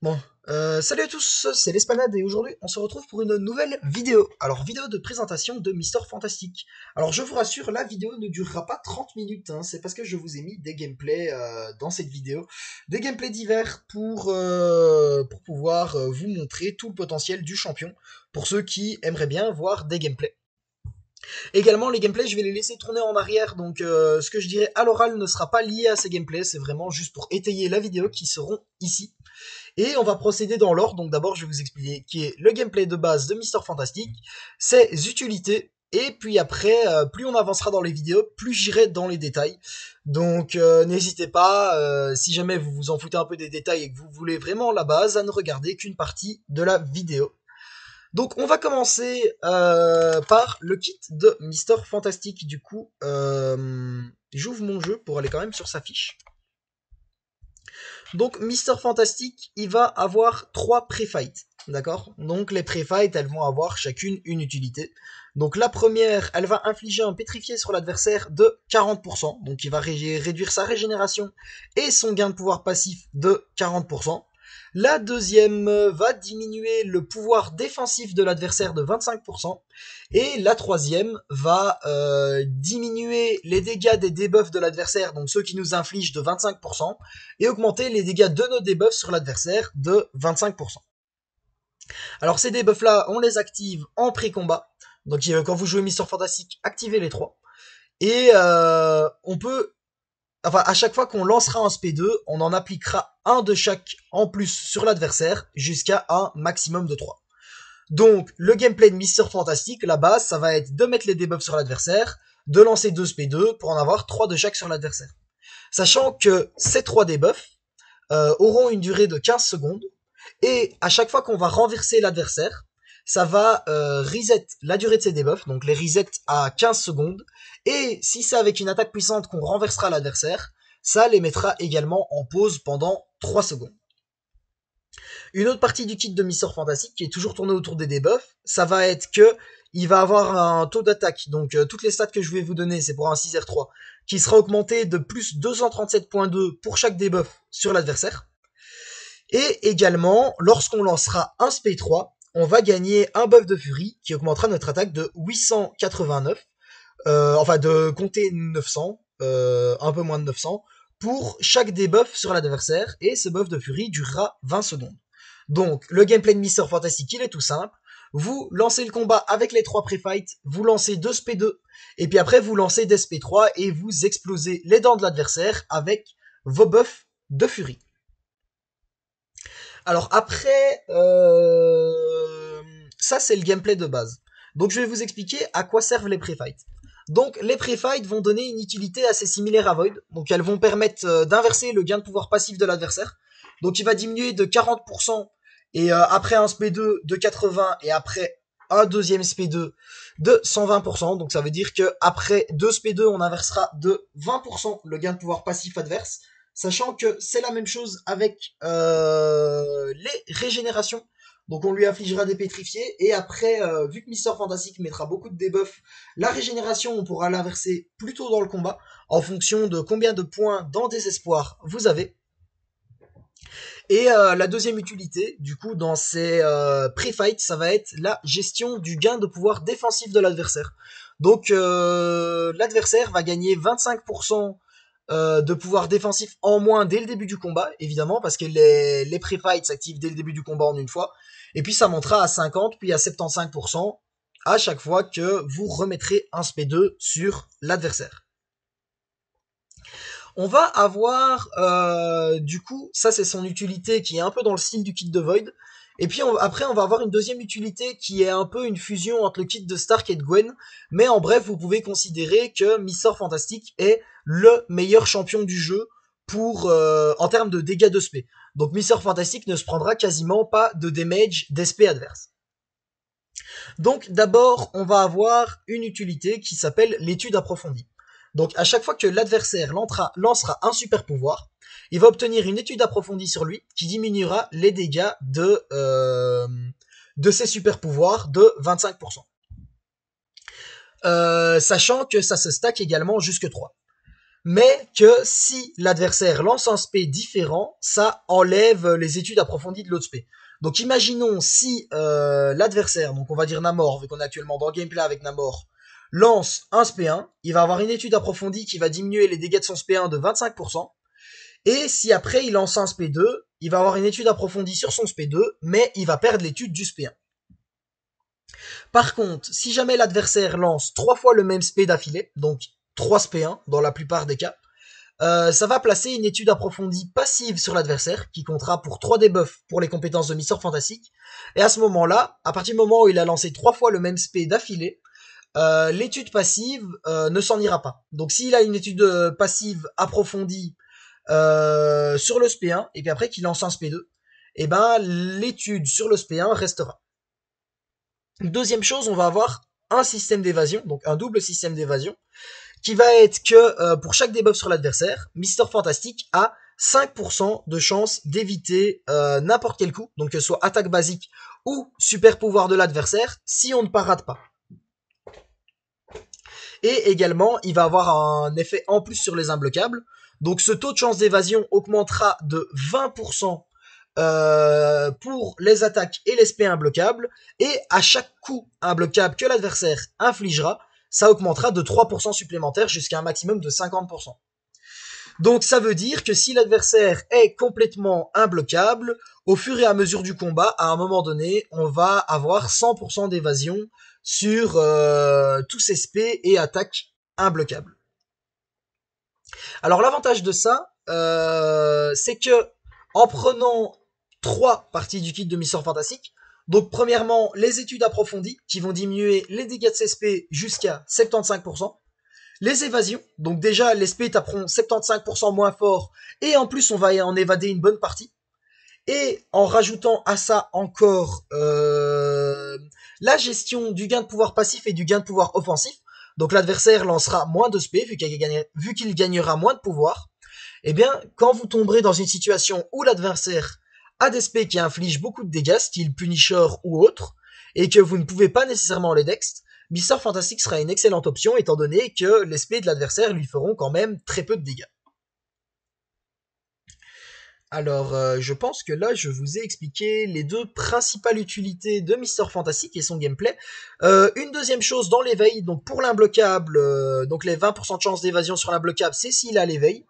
Bon, salut à tous, c'est l'Espanade et aujourd'hui on se retrouve pour une nouvelle vidéo. Alors, vidéo de présentation de Mister Fantastic. Alors, je vous rassure, la vidéo ne durera pas 30 minutes, hein, c'est parce que je vous ai mis des gameplays dans cette vidéo. Des gameplays divers pour pouvoir vous montrer tout le potentiel du champion, pour ceux qui aimeraient bien voir des gameplays. Également, les gameplays, je vais les laisser tourner en arrière, donc ce que je dirais à l'oral ne sera pas lié à ces gameplays, c'est vraiment juste pour étayer la vidéo qui seront ici. Et on va procéder dans l'ordre. Donc d'abord, je vais vous expliquer qui est le gameplay de base de Mister Fantastic, ses utilités, et puis après, plus on avancera dans les vidéos, plus j'irai dans les détails. Donc n'hésitez pas, si jamais vous vous en foutez un peu des détails et que vous voulez vraiment la base, à ne regarder qu'une partie de la vidéo. Donc on va commencer par le kit de Mister Fantastic. Du coup, j'ouvre mon jeu pour aller quand même sur sa fiche. Donc Mister Fantastic, il va avoir trois pré-fights. D'accord. Donc les pré-fights, elles vont avoir chacune une utilité. Donc la première, elle va infliger un pétrifié sur l'adversaire de 40%. Donc il va réduire sa régénération et son gain de pouvoir passif de 40%. La deuxième va diminuer le pouvoir défensif de l'adversaire de 25%. Et la troisième va diminuer les dégâts des debuffs de l'adversaire, donc ceux qui nous infligent de 25%, et augmenter les dégâts de nos debuffs sur l'adversaire de 25%. Alors ces debuffs là, on les active en pré-combat. Donc quand vous jouez Mister Fantastic, activez les trois. Et on peut, enfin à chaque fois qu'on lancera un SP2, on en appliquera un de chaque en plus sur l'adversaire jusqu'à un maximum de 3. Donc le gameplay de Mister Fantastic, la base, ça va être de mettre les debuffs sur l'adversaire, de lancer 2 SP2 pour en avoir 3 de chaque sur l'adversaire. Sachant que ces 3 debuffs auront une durée de 15 secondes. Et à chaque fois qu'on va renverser l'adversaire, ça va reset la durée de ses debuffs, donc les reset à 15 secondes. Et si c'est avec une attaque puissante qu'on renversera l'adversaire, ça les mettra également en pause pendant 3 secondes. Une autre partie du kit de Mister Fantastic qui est toujours tournée autour des debuffs, ça va être que il va avoir un taux d'attaque, donc toutes les stats que je vais vous donner, c'est pour un 6R3, qui sera augmenté de plus 237.2 pour chaque debuff sur l'adversaire. Et également, lorsqu'on lancera un SP3, on va gagner un buff de furie qui augmentera notre attaque de 889, enfin de compter 900, un peu moins de 900, pour chaque debuff sur l'adversaire, et ce buff de furie durera 20 secondes. Donc, le gameplay de Mister Fantastic, il est tout simple. Vous lancez le combat avec les 3 pré-fights, vous lancez 2 SP2, et puis après vous lancez des SP3 et vous explosez les dents de l'adversaire avec vos buffs de furie. Alors après, ça c'est le gameplay de base. Donc je vais vous expliquer à quoi servent les pré-fights. Donc les pré-fights vont donner une utilité assez similaire à Void. Donc elles vont permettre d'inverser le gain de pouvoir passif de l'adversaire. Donc il va diminuer de 40% et après un SP2 de 80 et après un deuxième SP2 de 120%. Donc ça veut dire que après 2 SP2 on inversera de 20% le gain de pouvoir passif adverse. Sachant que c'est la même chose avec les régénérations. Donc on lui infligera des pétrifiés. Et après, vu que Mister Fantastic mettra beaucoup de debuffs, la régénération, on pourra l'inverser plus tôt dans le combat, en fonction de combien de points dans désespoir vous avez. Et la deuxième utilité, du coup, dans ces pré-fights, ça va être la gestion du gain de pouvoir défensif de l'adversaire. Donc l'adversaire va gagner 25% de pouvoir défensif en moins dès le début du combat, évidemment, parce que les pré-fights s'activent dès le début du combat en une fois. Et puis ça montera à 50, puis à 75% à chaque fois que vous remettrez un SP2 sur l'adversaire. On va avoir, du coup, ça c'est son utilité qui est un peu dans le style du kit de Void. Et puis après, on va avoir une deuxième utilité qui est un peu une fusion entre le kit de Stark et de Gwen. Mais en bref, vous pouvez considérer que Mister Fantastic est le meilleur champion du jeu pour en termes de dégâts de SP. Donc Mister Fantastic ne se prendra quasiment pas de damage d'SP adverse. Donc d'abord, on va avoir une utilité qui s'appelle l'étude approfondie. Donc à chaque fois que l'adversaire lancera un super pouvoir, il va obtenir une étude approfondie sur lui qui diminuera les dégâts de ses super pouvoirs de 25%. Sachant que ça se stack également jusque 3. mais que si l'adversaire lance un spé différent, ça enlève les études approfondies de l'autre spé. Donc imaginons si l'adversaire, donc on va dire Namor, vu qu'on est actuellement dans le gameplay avec Namor, lance un SP1, il va avoir une étude approfondie qui va diminuer les dégâts de son SP1 de 25%, et si après il lance un SP2, il va avoir une étude approfondie sur son SP2, mais il va perdre l'étude du SP1. Par contre, si jamais l'adversaire lance 3 fois le même SP d'affilée, donc 3 SP1 dans la plupart des cas, ça va placer une étude approfondie passive sur l'adversaire, qui comptera pour 3 debuffs pour les compétences de Mister Fantastique. Et à ce moment-là, à partir du moment où il a lancé 3 fois le même SP d'affilée, l'étude passive ne s'en ira pas. Donc s'il a une étude passive approfondie sur le SP1, et puis après qu'il lance un SP2, et ben l'étude sur le SP1 restera. Deuxième chose, on va avoir un système d'évasion, donc un double système d'évasion, qui va être que pour chaque debuff sur l'adversaire, Mister Fantastique a 5% de chance d'éviter n'importe quel coup, donc que ce soit attaque basique ou super pouvoir de l'adversaire, si on ne parade pas. Et également, il va avoir un effet en plus sur les imbloquables. Donc ce taux de chance d'évasion augmentera de 20% pour les attaques et les spé imbloquables. Et à chaque coup imbloquable que l'adversaire infligera, ça augmentera de 3% supplémentaires jusqu'à un maximum de 50%. Donc ça veut dire que si l'adversaire est complètement imbloquable, au fur et à mesure du combat, à un moment donné, on va avoir 100% d'évasion sur tous ces spé et attaques imbloquables. Alors l'avantage de ça, c'est que en prenant 3 parties du kit de Mister Fantastique, donc premièrement les études approfondies qui vont diminuer les dégâts de CSP jusqu'à 75%, les évasions, donc déjà les spé taperont 75% moins fort, et en plus on va en évader une bonne partie. Et en rajoutant à ça encore la gestion du gain de pouvoir passif et du gain de pouvoir offensif, donc l'adversaire lancera moins de spé vu qu'il gagnera moins de pouvoir, et bien quand vous tomberez dans une situation où l'adversaire a des spé qui infligent beaucoup de dégâts, style Punisher ou autre, et que vous ne pouvez pas nécessairement les dext, Mister Fantastique sera une excellente option étant donné que les spé de l'adversaire lui feront quand même très peu de dégâts. Alors, je pense que là, je vous ai expliqué les deux principales utilités de Mister Fantastic et son gameplay. Une deuxième chose dans l'éveil, donc pour l'imbloquable, donc les 20% de chance d'évasion sur l'imbloquable, c'est s'il a l'éveil.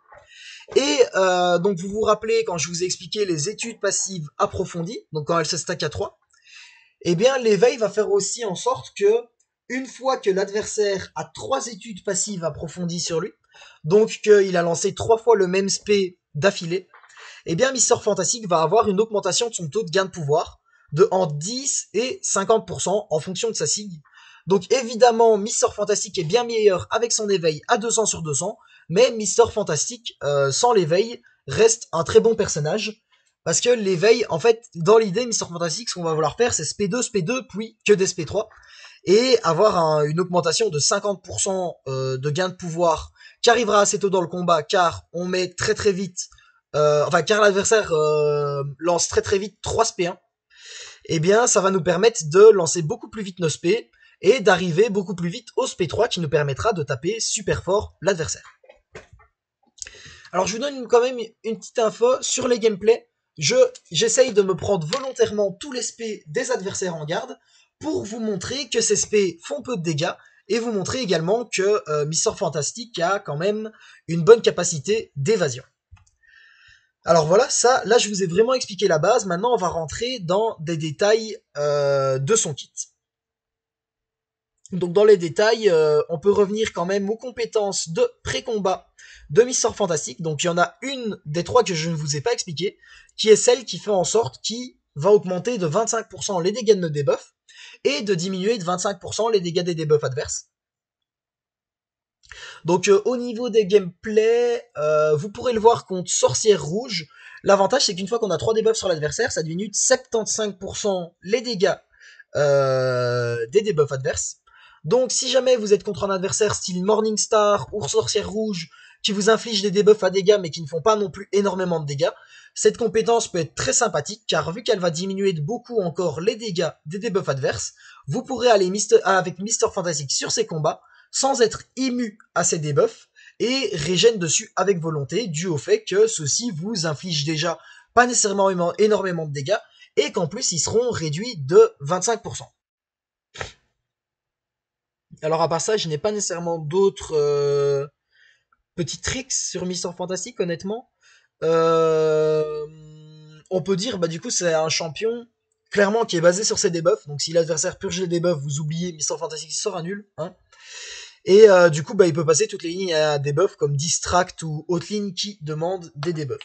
Et donc vous vous rappelez quand je vous ai expliqué les études passives approfondies, donc quand elles se stackent à 3, eh bien l'éveil va faire aussi en sorte que une fois que l'adversaire a 3 études passives approfondies sur lui, donc qu'il a lancé 3 fois le même spé d'affilée, eh bien Mister Fantastic va avoir une augmentation de son taux de gain de pouvoir de entre 10 et 50% en fonction de sa SIG. Donc évidemment, Mister Fantastic est bien meilleur avec son éveil à 200 sur 200, mais Mister Fantastic, sans l'éveil, reste un très bon personnage. Parce que l'éveil, en fait, dans l'idée, Mister Fantastic, ce qu'on va vouloir faire, c'est SP2, puis que des SP3, et avoir une augmentation de 50% de gain de pouvoir qui arrivera assez tôt dans le combat, car on met très très vite car l'adversaire lance très très vite 3 SP1, eh bien ça va nous permettre de lancer beaucoup plus vite nos SP et d'arriver beaucoup plus vite au SP3 qui nous permettra de taper super fort l'adversaire. Alors je vous donne quand même une petite info sur les gameplays. J'essaye de me prendre volontairement tous les SP des adversaires en garde pour vous montrer que ces SP font peu de dégâts et vous montrer également que Mister Fantastic a quand même une bonne capacité d'évasion. Alors voilà, ça, là je vous ai vraiment expliqué la base, maintenant on va rentrer dans des détails de son kit. Donc dans les détails, on peut revenir quand même aux compétences de pré-combat de Mister Fantastic. Donc il y en a une des 3 que je ne vous ai pas expliqué, qui est celle qui fait en sorte qu'il va augmenter de 25% les dégâts de nos debuffs et de diminuer de 25% les dégâts des debuffs adverses. Donc au niveau des gameplays, vous pourrez le voir contre Sorcière Rouge. L'avantage c'est qu'une fois qu'on a 3 debuffs sur l'adversaire, ça diminue de 75% les dégâts des debuffs adverses. Donc si jamais vous êtes contre un adversaire style Morningstar ou Sorcière Rouge qui vous inflige des debuffs à dégâts mais qui ne font pas non plus énormément de dégâts, cette compétence peut être très sympathique car vu qu'elle va diminuer de beaucoup encore les dégâts des debuffs adverses, vous pourrez aller avec Mister Fantastic sur ces combats sans être ému à ces debuffs et régène dessus avec volonté, dû au fait que ceux-ci vous infligent déjà pas nécessairement énormément de dégâts, et qu'en plus ils seront réduits de 25%. Alors à part ça, je n'ai pas nécessairement d'autres petits tricks sur Mister Fantastic, honnêtement. Euh, on peut dire, bah du coup, c'est un champion clairement qui est basé sur ses debuffs. Donc si l'adversaire purge les debuffs, vous oubliez, Mister Fantastic sera nul. Hein. Et du coup, bah il peut passer toutes les lignes à debuffs comme Distract ou Hotline qui demandent des debuffs.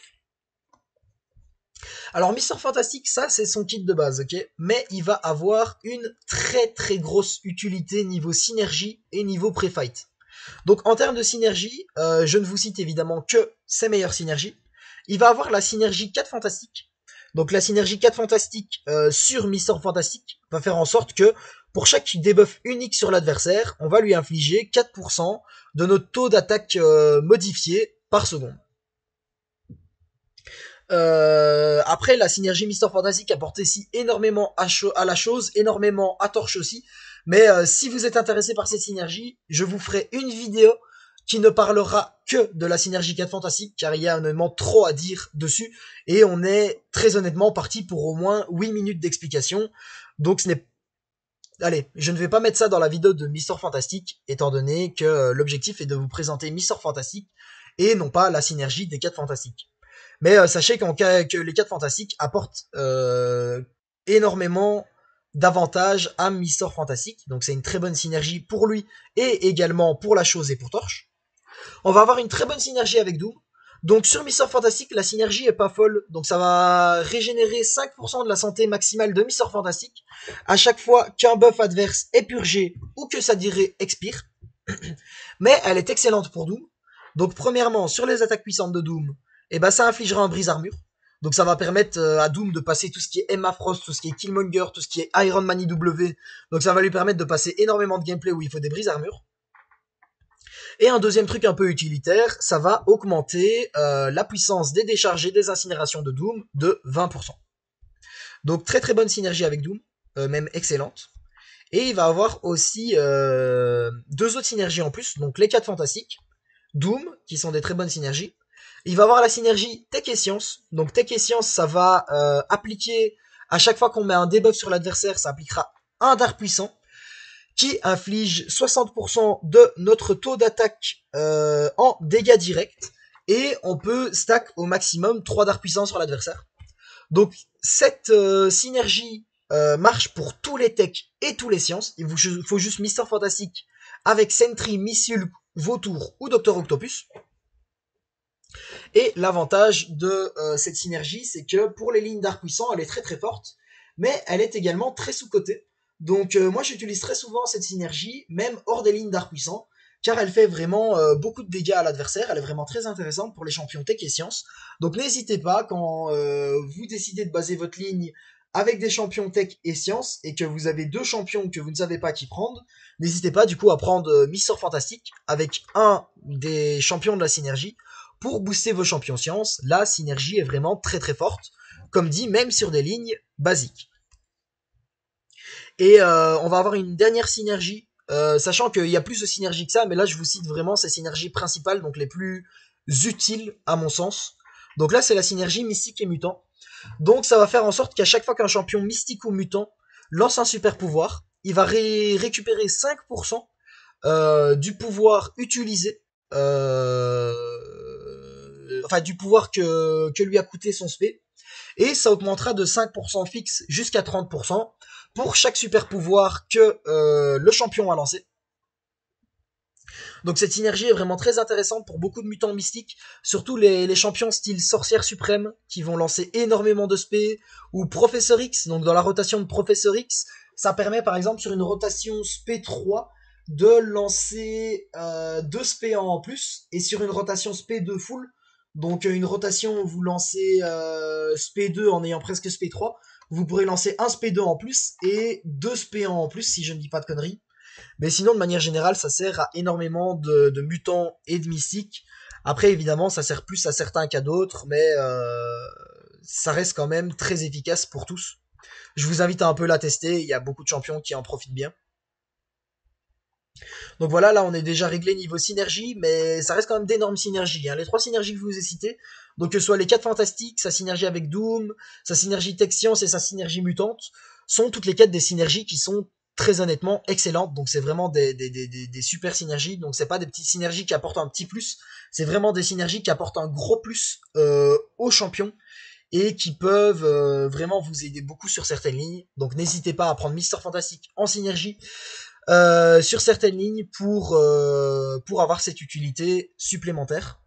Alors Mister Fantastic, ça c'est son kit de base, ok. Mais il va avoir une très très grosse utilité niveau synergie et niveau pré-fight. Donc en termes de synergie, je ne vous cite évidemment que ses meilleures synergies. Il va avoir la synergie 4 fantastique. Donc la synergie 4 fantastique sur Mister Fantastic va faire en sorte que pour chaque debuff unique sur l'adversaire, on va lui infliger 4% de notre taux d'attaque modifié par seconde. Après, la synergie Mister Fantastic apporte ici énormément à la chose, énormément à Torche aussi. Mais si vous êtes intéressé par cette synergie, je vous ferai une vidéo qui ne parlera que de la synergie 4 Fantastic, car il y a honnêtement trop à dire dessus. Et on est très honnêtement parti pour au moins 8 minutes d'explication. Donc ce n'est... Allez, je ne vais pas mettre ça dans la vidéo de Mister Fantastic, étant donné que l'objectif est de vous présenter Mister Fantastic et non pas la synergie des 4 Fantastiques. Mais sachez que les 4 fantastiques apportent énormément d'avantages à Mister Fantastic. Donc c'est une très bonne synergie pour lui et également pour la chose et pour Torche. On va avoir une très bonne synergie avec Doom. Donc sur Mister Fantastic, la synergie est pas folle. Donc ça va régénérer 5% de la santé maximale de Mister Fantastic à chaque fois qu'un buff adverse est purgé ou que sa durée expire. Mais elle est excellente pour Doom. Donc premièrement, sur les attaques puissantes de Doom, et ben ça infligera un brise-armure. Donc ça va permettre à Doom de passer tout ce qui est Emma Frost, tout ce qui est Killmonger, tout ce qui est Iron Man IW. Donc ça va lui permettre de passer énormément de gameplay où il faut des brise-armures. Et un deuxième truc un peu utilitaire, ça va augmenter la puissance des décharges et des incinérations de Doom de 20%. Donc très très bonne synergie avec Doom, même excellente. Et il va avoir aussi deux autres synergies en plus, donc les 4 fantastiques, Doom, qui sont des très bonnes synergies. Il va avoir la synergie Tech et Science. Donc Tech et Science, ça va appliquer, à chaque fois qu'on met un debuff sur l'adversaire, ça appliquera un dard puissant, qui inflige 60% de notre taux d'attaque en dégâts directs. Et on peut stack au maximum 3 dards puissants sur l'adversaire. Donc cette synergie marche pour tous les techs et tous les sciences. Il vous faut juste Mister Fantastic avec Sentry, Missile, Vautour ou Docteur Octopus. Et l'avantage de cette synergie, c'est que pour les lignes d'art puissant, elle est très très forte, mais elle est également très sous-cotée. Donc moi j'utilise très souvent cette synergie, même hors des lignes d'art puissant, car elle fait vraiment beaucoup de dégâts à l'adversaire, elle est vraiment très intéressante pour les champions tech et science. Donc n'hésitez pas, quand vous décidez de baser votre ligne avec des champions tech et science, et que vous avez deux champions que vous ne savez pas qui prendre, n'hésitez pas du coup à prendre Mister Fantastic avec un des champions de la synergie, pour booster vos champions sciences. La synergie est vraiment très très forte, comme dit, même sur des lignes basiques. Et on va avoir une dernière synergie, sachant qu'il y a plus de synergies que ça, mais là je vous cite vraiment ces synergies principales, donc les plus utiles à mon sens. Donc là c'est la synergie mystique et mutant. Donc ça va faire en sorte qu'à chaque fois qu'un champion mystique ou mutant lance un super pouvoir, il va récupérer 5% du pouvoir utilisé, enfin du pouvoir que lui a coûté son spé, et ça augmentera de 5% fixe jusqu'à 30% pour chaque super pouvoir que le champion a lancé. Donc cette synergie est vraiment très intéressante pour beaucoup de mutants mystiques, surtout les champions style sorcière suprême qui vont lancer énormément de spé, ou Professeur X, donc dans la rotation de Professeur X, ça permet par exemple sur une rotation spé 3 de lancer 2 spé en plus, et sur une rotation spé 2 full, donc une rotation où vous lancez spé 2 en ayant presque spé 3, vous pourrez lancer un spé 2 en plus et 2 spé en plus si je ne dis pas de conneries. Mais sinon, de manière générale, ça sert à énormément de mutants et de mystiques. Après, évidemment, ça sert plus à certains qu'à d'autres, mais ça reste quand même très efficace pour tous. Je vous invite à un peu la tester, il y a beaucoup de champions qui en profitent bien. Donc voilà, là on est déjà réglé niveau synergie, mais ça reste quand même d'énormes synergies, hein. Les trois synergies que je vous ai citées, donc que ce soit les 4 fantastiques, sa synergie avec Doom, sa synergie Tech Science et sa synergie mutante, sont toutes les 4 des synergies qui sont très honnêtement excellentes. Donc c'est vraiment des super synergies. Donc c'est pas des petites synergies qui apportent un petit plus, c'est vraiment des synergies qui apportent un gros plus aux champions et qui peuvent vraiment vous aider beaucoup sur certaines lignes. Donc n'hésitez pas à prendre Mister Fantastic en synergie sur certaines lignes pour avoir cette utilité supplémentaire.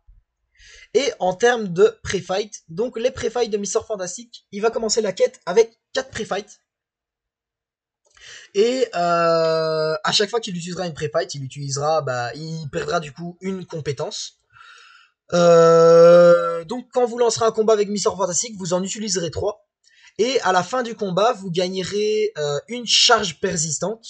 Et en termes de pré-fight, donc les pré-fights de Mister Fantastic, il va commencer la quête avec 4 pré-fights. Et à chaque fois qu'il utilisera une pré-fight, il perdra du coup une compétence. Donc quand vous lancerez un combat avec Mister Fantastic, vous en utiliserez 3. Et à la fin du combat, vous gagnerez une charge persistante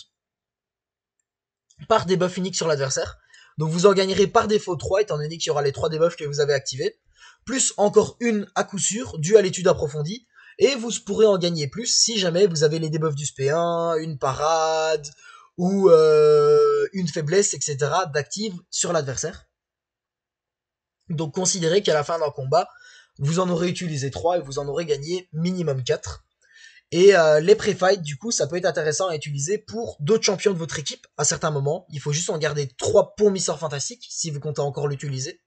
par debuff unique sur l'adversaire. Donc vous en gagnerez par défaut 3 étant donné qu'il y aura les 3 debuffs que vous avez activés, plus encore une à coup sûr, due à l'étude approfondie, et vous pourrez en gagner plus si jamais vous avez les debuffs du SP1, une parade, ou une faiblesse, etc. d'active sur l'adversaire. Donc considérez qu'à la fin d'un combat, vous en aurez utilisé 3 et vous en aurez gagné minimum 4. Et les pré-fights, du coup, ça peut être intéressant à utiliser pour d'autres champions de votre équipe à certains moments. Il faut juste en garder 3 pour Mister Fantastic si vous comptez encore l'utiliser.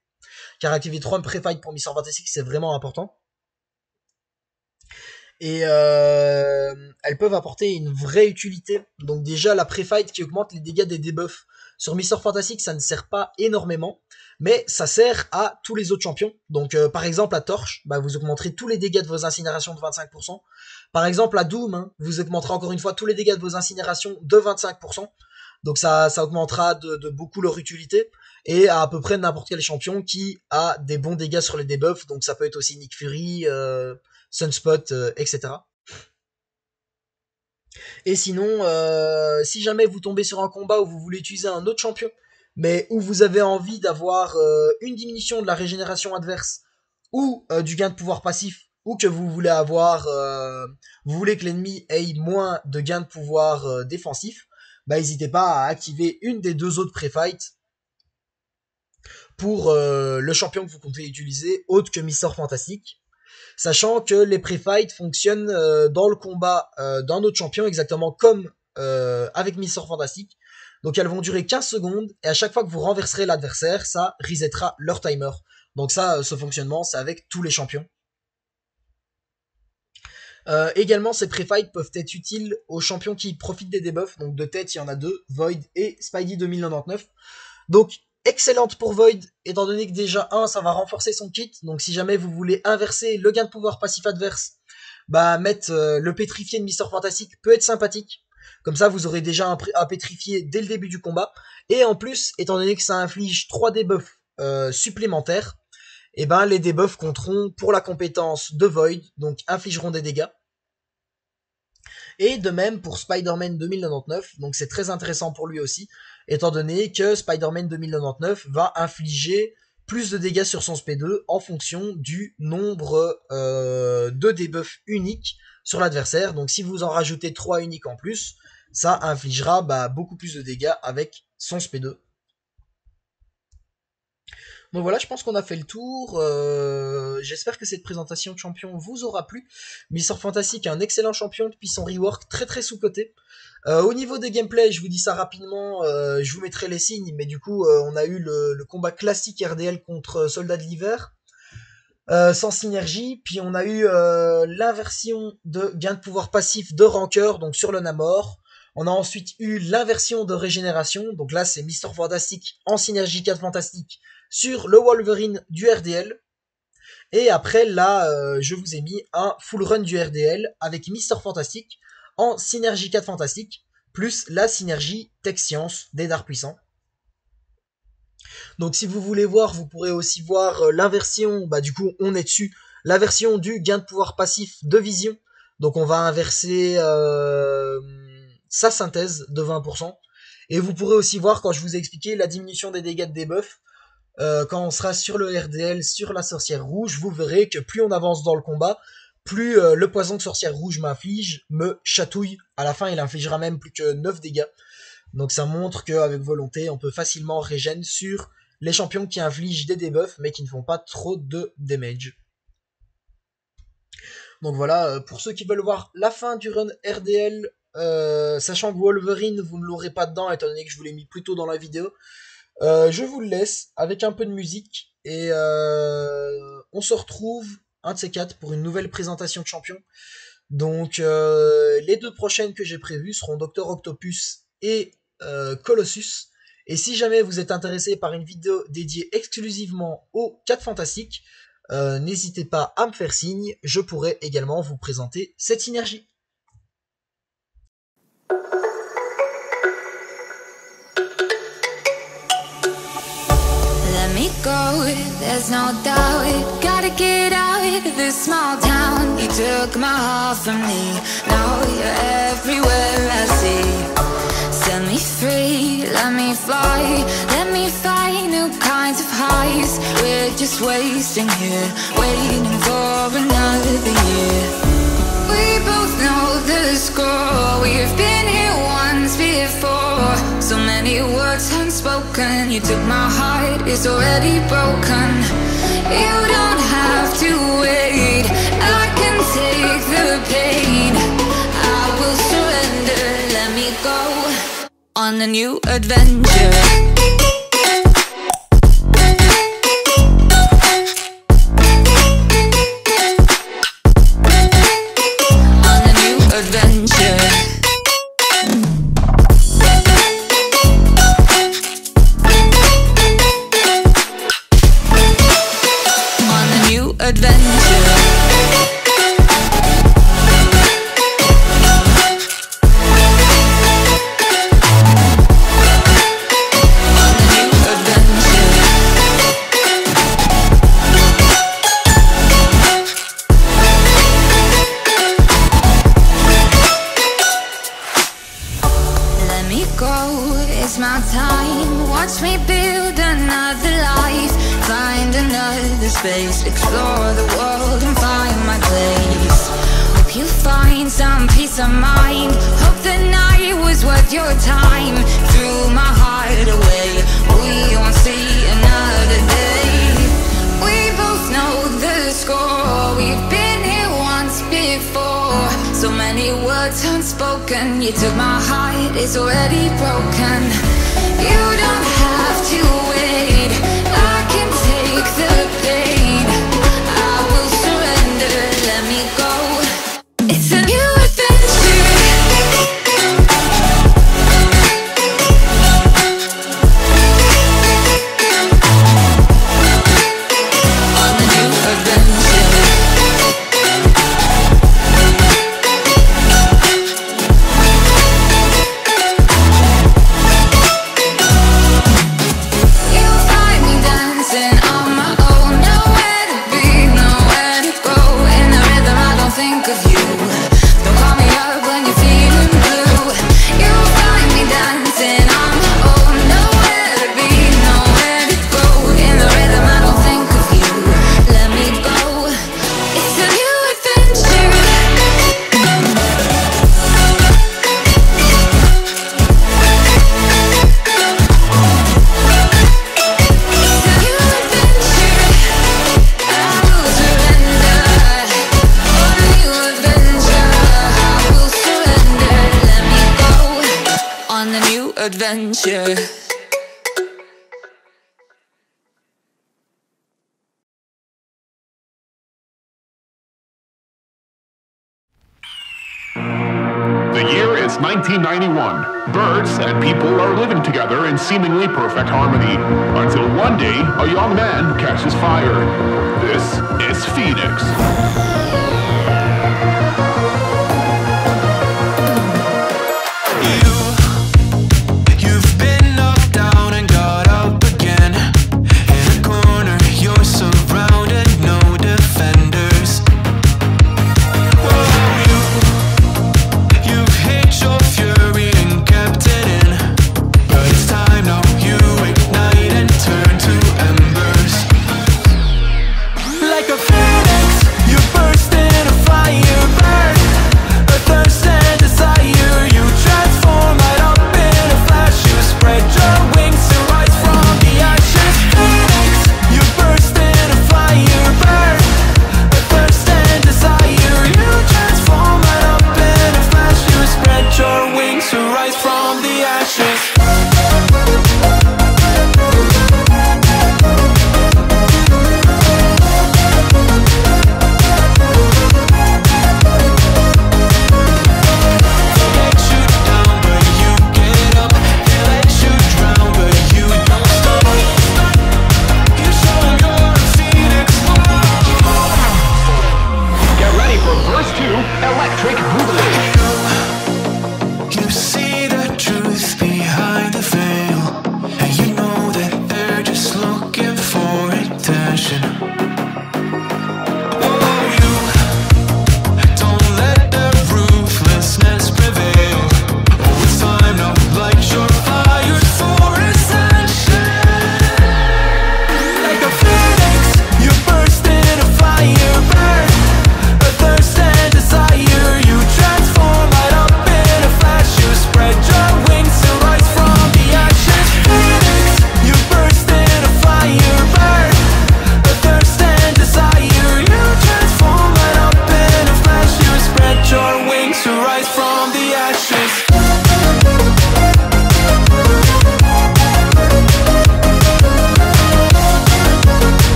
Car activer 3 pré-fights pour Mister Fantastic, c'est vraiment important. Et elles peuvent apporter une vraie utilité. Donc déjà, la pré-fight qui augmente les dégâts des debuffs. Sur Mister Fantastic, ça ne sert pas énormément, mais ça sert à tous les autres champions. Donc par exemple, à Torche, bah, vous augmenterez tous les dégâts de vos incinérations de 25%. Par exemple, à Doom, hein, vous augmenterez encore une fois tous les dégâts de vos incinérations de 25%. Donc ça augmentera de beaucoup leur utilité. Et à peu près n'importe quel champion qui a des bons dégâts sur les debuffs. Donc ça peut être aussi Nick Fury, Sunspot, etc. Et sinon, si jamais vous tombez sur un combat où vous voulez utiliser un autre champion, mais où vous avez envie d'avoir une diminution de la régénération adverse ou du gain de pouvoir passif, ou que vous voulez que l'ennemi ait moins de gain de pouvoir défensif, bah n'hésitez pas à activer une des deux autres pré-fights pour le champion que vous comptez utiliser, autre que Mister Fantastic. Sachant que les pré-fights fonctionnent dans le combat d'un autre champion, exactement comme avec Mister Fantastic. Donc elles vont durer 15 secondes, et à chaque fois que vous renverserez l'adversaire, ça resettera leur timer. Donc ça, ce fonctionnement, c'est avec tous les champions. Également, ces pré-fights peuvent être utiles aux champions qui profitent des debuffs. Donc de tête, il y en a deux, Void et Spidey 2099. Donc excellente pour Void, étant donné que déjà, ça va renforcer son kit. Donc si jamais vous voulez inverser le gain de pouvoir passif adverse, bah mettre le pétrifié de Mister Fantastic peut être sympathique. Comme ça, vous aurez déjà un pétrifié dès le début du combat. Et en plus, étant donné que ça inflige 3 debuffs supplémentaires, et ben les debuffs compteront pour la compétence de Void, donc infligeront des dégâts. Et de même pour Spider-Man 2099, donc c'est très intéressant pour lui aussi, étant donné que Spider-Man 2099 va infliger plus de dégâts sur son SP2 en fonction du nombre de debuffs uniques sur l'adversaire. Donc si vous en rajoutez 3 uniques en plus, ça infligera beaucoup plus de dégâts avec son SP2. Donc voilà, je pense qu'on a fait le tour. J'espère que cette présentation de champion vous aura plu. Mister Fantastic est un excellent champion depuis son rework très très sous-coté. Au niveau des gameplays, je vous dis ça rapidement, je vous mettrai les signes, mais du coup, on a eu le combat classique RDL contre Soldat de l'Hiver, sans synergie, puis on a eu l'inversion de gain de pouvoir passif de Rancœur, donc sur le Namor. On a ensuite eu l'inversion de régénération, donc là c'est Mister Fantastic en synergie 4 Fantastic sur le Wolverine du RDL. Et après là, je vous ai mis un full run du RDL avec Mister Fantastic en synergie 4 Fantastic, plus la synergie Tech Science des dards puissants. Donc si vous voulez voir, vous pourrez aussi voir l'inversion, du coup on est dessus, l'inversion du gain de pouvoir passif de vision. Donc on va inverser sa synthèse de 20%. Et vous pourrez aussi voir, quand je vous ai expliqué la diminution des dégâts de debuff, quand on sera sur le RDL, sur la sorcière rouge, vous verrez que plus on avance dans le combat, plus le poison que sorcière rouge m'inflige me chatouille. À la fin, il infligera même plus que 9 dégâts. Donc ça montre qu'avec volonté, on peut facilement régène sur les champions qui infligent des debuffs mais qui ne font pas trop de damage. Donc voilà, pour ceux qui veulent voir la fin du run RDL, sachant que Wolverine, vous ne l'aurez pas dedans, étant donné que je vous l'ai mis plus tôt dans la vidéo, je vous le laisse avec un peu de musique, et on se retrouve, un de ces quatre, pour une nouvelle présentation de champion. Donc les deux prochaines que j'ai prévues seront Dr Octopus et Colossus. Et si jamais vous êtes intéressé par une vidéo dédiée exclusivement aux 4 fantastiques, n'hésitez pas à me faire signe, je pourrai également vous présenter cette synergie. Let me go, there's no doubt. Gotta get out of this small town. You took my heart from me, now you're everywhere I see. Set me free, let me fly. Let me find new kinds of highs. We're just wasting here, waiting for another year. We both know the score. We've been here once before. So many words unspoken. You took my heart, it's already broken. You don't have to wait, I can take the pain. I will surrender, let me go on a new adventure. It's my time, watch me build another life. Find another space, explore the world and find my place. Hope you find some peace of mind. Hope the night was worth your time. Threw my heart away, we won't see another day. We both know the score, we've been here once before. So many words unspoken. You took my heart, it's already broken. You don't have to wait, I can take the pain. I will surrender, let me go. It's a new adventure. On a new adventure. Adventure. The year is 1991. Birds and people are living together in seemingly perfect harmony. Until one day, a young man catches fire. This is Phoenix. Like a phoenix, you burst in.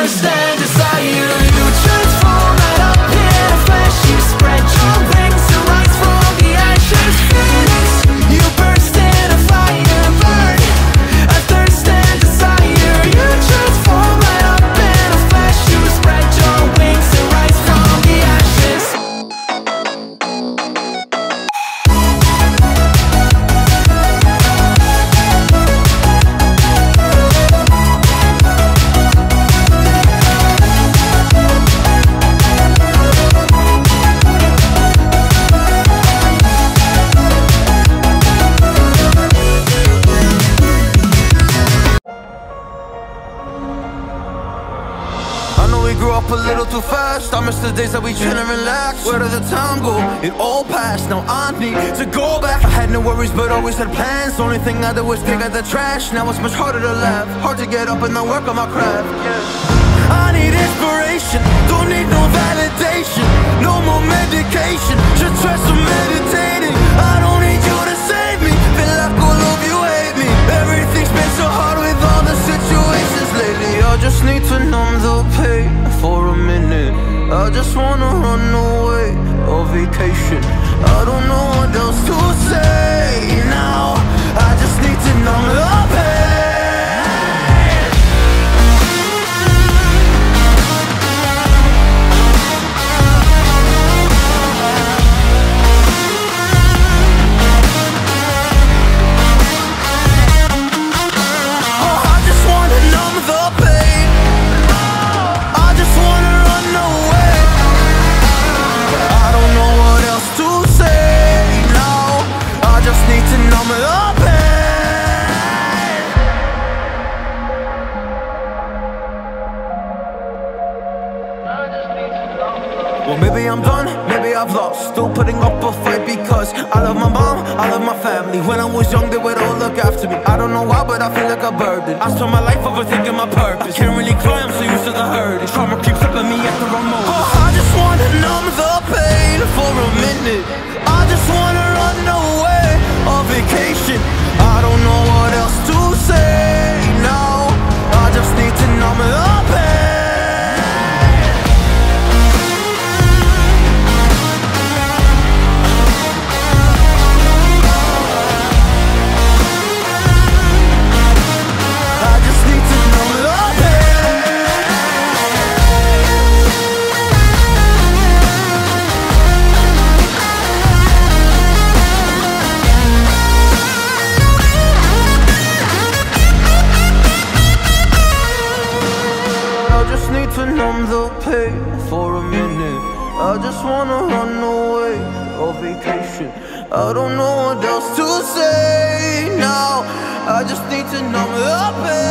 thirst and desire. You transform right up in a flash. You spread your wings to rise from the ashes. Phoenix, you burst in a fire, burn a thirst and desire. You transform right up in a flash. You spread your wings to rise from the ashes. I know we grew up a little too fast. I miss the days that we chill and relax. Where did the time go? It all passed. Now I need to go back. I had no worries but always had plans. Only thing I did was pick out the trash. Now it's much harder to laugh, hard to get up and then work on my craft. I need inspiration, don't need no validation. No more medication, should try some meditating. I don't need you to save me, feel like all of you hate me. Everything's been so hard with all the situations lately. I just need to numb the pain for a minute. I just wanna run away on vacation. I don't know what else to say now. I just need to numb the pain. Well, maybe I'm done, maybe I've lost. Still putting up a fight because I love my mom, I love my family. When I was young, they would all look after me. I don't know why, but I feel like a burden. I spent my life overthinking my purpose. I can't really cry, I'm so used to the hurt. Trauma keeps flipping me at the wrong moment. Oh, I just wanna numb the pain for a minute. I just wanna run away on vacation. I don't know what else to say now. I just need to numb the pain. To numb the pain for a minute. I just wanna run away on vacation. I don't know what else to say now. I just need to numb the pain.